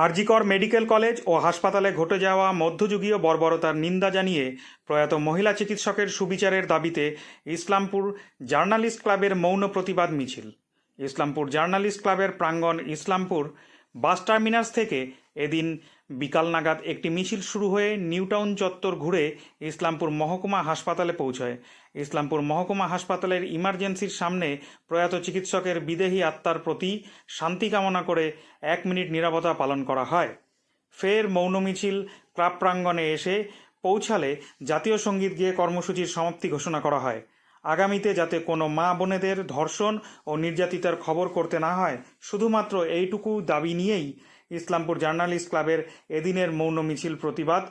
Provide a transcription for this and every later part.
RG Kar medical college ও হাসপাতালে ঘটে যাওয়া মধ্যযুগীয় বর্বরতার নিন্দা জানিয়ে প্রয়াত মহিলা চিকিৎসকের সুবিচারের দাবিতে ইসলামপুর জার্নালিস্ট ক্লাবের মৌন প্রতিবাদ মিছিল। ইসলামপুর জার্নালিস্ট ক্লাবের প্রাঙ্গণ ইসলামপুর বাস টার্মিনাস থেকে এদিন বিকাল নাগাদ একটি মিছিল শুরু হয়ে নিউটাউন চত্বর ঘুরে ইসলামপুর মহকুমা হাসপাতালে পৌঁছয়। ইসলামপুর মহকুমা হাসপাতালের ইমার্জেন্সির সামনে প্রয়াত চিকিৎসকের বিদেহী আত্মার প্রতি শান্তি কামনা করে 1 মিনিট নীরবতা পালন করা হয়। ফের মৌন মিছিল ক্লাব প্রাঙ্গণে এসে পৌঁছালে জাতীয় সঙ্গীত গেয়ে কর্মসূচির সমাপ্তি ঘোষণা করা হয়। আগামীতে যাতে কোনো মা বোনেদের ধর্ষণ ও নির্যাতিতার খবর করতে না হয়, শুধুমাত্র এইটুকু দাবি নিয়েই ইসলামপুর জার্নালিস্ট ক্লাবের এদিনের মৌন মিছিল প্রতিবাদ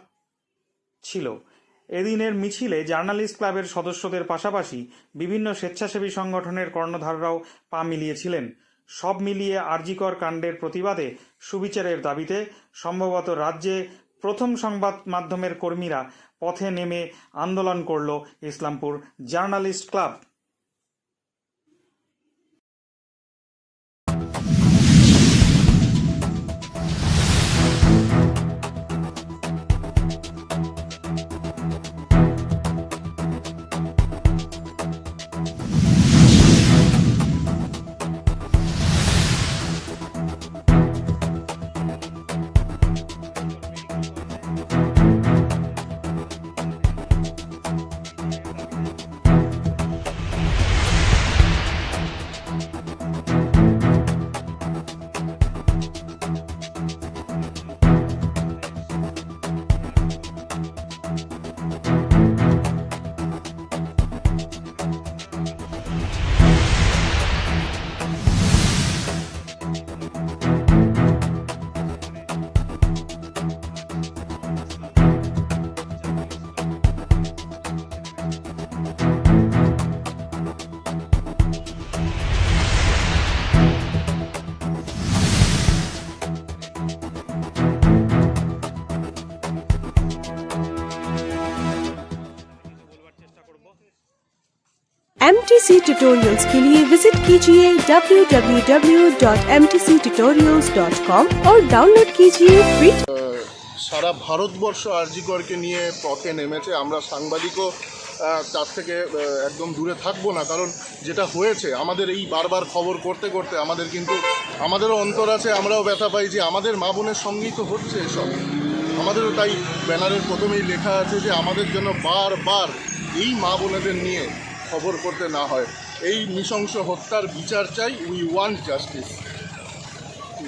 ছিল। এদিনের মিছিলে জার্নালিস্ট ক্লাবের সদস্যদের পাশাপাশি বিভিন্ন স্বেচ্ছাসেবী সংগঠনের কর্ণধাররাও পা মিলিয়েছিলেন। সব মিলিয়ে আরজিকর কাণ্ডের প্রতিবাদে সুবিচারের দাবিতে সম্ভবত রাজ্যে প্রথম সংবাদ মাধ্যমের কর্মীরা পথে নেমে আন্দোলন করল Islampur journalist club. MTC tutorials के लिए विजिट कीजिए www.mtctutorials.com और डाउनलोड कीजिए फ्री। সারা ভারতবর্ষ আরজিকরকে নিয়ে পথে নেমেছে। আমরা সাংবাদিকও তার থেকে একদম দূরে থাকবো না, কারণ যেটা হয়েছে আমাদের এই বারবার খবর করতে করতে আমাদের কিন্তু আমাদেরও অন্তর আছে, আমরাও ব্যথা পাই যে আমাদের মা বোনের সঙ্গেই তো হচ্ছে এসব। আমাদেরও তাই ব্যানারের প্রথমেই লেখা আছে যে আমাদের জন্য বারবার এই মা বোনেদের নিয়ে খবর করতে না হয়। এই নৃশংস হত্যার বিচার চাই। We want justice.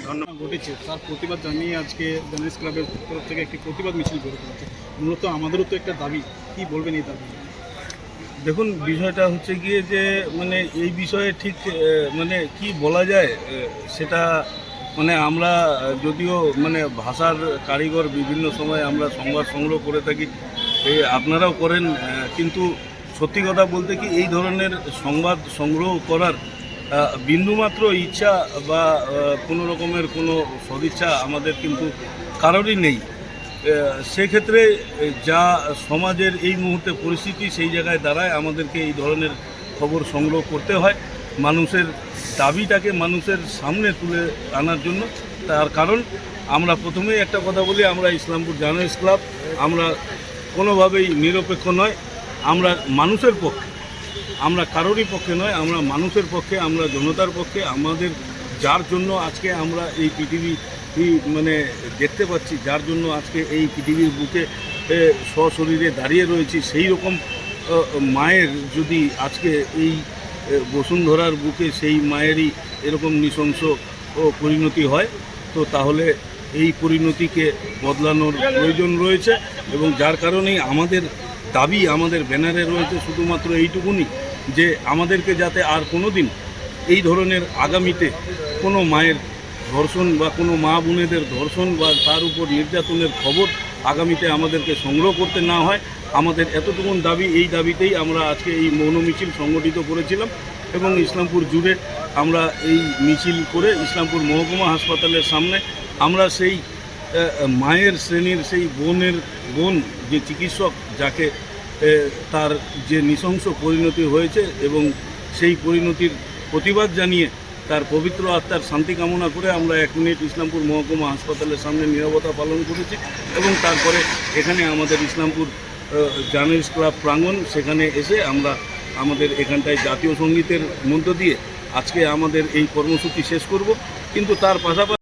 ঘটনা ঘটেছে তার প্রতিবাদ জানিয়ে আজকে জার্নালিস্ট ক্লাবের তরফ থেকে একটি প্রতিবাদ মিছিল করে হচ্ছে। মূলত আমাদেরও তো একটা দাবি, কি বলবেন এই দাবি? দেখুন, বিষয়টা হচ্ছে গিয়ে যে মানে এই বিষয়ে ঠিক মানে কি বলা যায় সেটা মানে আমরা যদিও মানে ভাষার কারিগর, বিভিন্ন সময় আমরা সংবাদ সংগ্রহ করে থাকি, আপনারাও করেন, কিন্তু সত্যি কথা বলতে কি এই ধরনের সংবাদ সংগ্রহ করার বিন্দুমাত্র ইচ্ছা বা কোনো রকমের কোনো সদিচ্ছা আমাদের কিন্তু কারোরই নেই। সেক্ষেত্রে যা সমাজের এই মুহূর্তে পরিস্থিতি, সেই জায়গায় দাঁড়ায় আমাদেরকে এই ধরনের খবর সংগ্রহ করতে হয় মানুষের দাবিটাকে মানুষের সামনে তুলে আনার জন্য। তার কারণ আমরা প্রথমেই একটা কথা বলি, আমরা ইসলামপুর জার্নালিস্ট ক্লাব আমরা কোনোভাবেই নিরপেক্ষ নয়, আমরা মানুষের পক্ষে, আমরা কারোরই পক্ষে নয়, আমরা মানুষের পক্ষে, আমরা জনতার পক্ষে। আমাদের যার জন্য আজকে আমরা এই পৃথিবী মানে দেখতে পাচ্ছি, যার জন্য আজকে এই পৃথিবীর বুকে সশরীরে দাঁড়িয়ে রয়েছি, সেই রকম মায়ের যদি আজকে এই বসুন্ধরার বুকে সেই মায়েরই এরকম নৃশংস পরিণতি হয়, তো তাহলে এই পরিণতিকে বদলানোর প্রয়োজন রয়েছে। এবং যার কারণেই আমাদের দাবি, আমাদের ব্যানারে রয়েছে শুধুমাত্র এইটুকুনি যে আমাদেরকে যাতে আর কোনো দিন এই ধরনের আগামীতে কোনো মায়ের ধর্ষণ বা কোনো মা বোনেদের ধর্ষণ বা তার উপর নির্যাতনের খবর আগামীতে আমাদেরকে সংগ্রহ করতে না হয়, আমাদের এতটুকুন দাবি। এই দাবিতেই আমরা আজকে এই মৌন মিছিল সংগঠিত করেছিলাম এবং ইসলামপুর জুড়ে আমরা এই মিছিল করে ইসলামপুর মহকুমা হাসপাতালের সামনে আমরা সেই মায়ের শ্রেণীর সেই বোন যে চিকিৎসক, যাকে তার যে নৃশংস পরিণতি হয়েছে এবং সেই পরিণতির প্রতিবাদ জানিয়ে তার পবিত্র আত্মার শান্তি কামনা করে আমরা 1 মিনিট ইসলামপুর মহকুমা হাসপাতালের সামনে নীরবতা পালন করেছি এবং তারপরে এখানে আমাদের ইসলামপুর জার্নালিস্ট ক্লাব প্রাঙ্গণ, সেখানে এসে আমরা আমাদের এখানটায় জাতীয় সঙ্গীতের মধ্য দিয়ে আজকে আমাদের এই কর্মসূচি শেষ করব। কিন্তু তার পাশাপাশি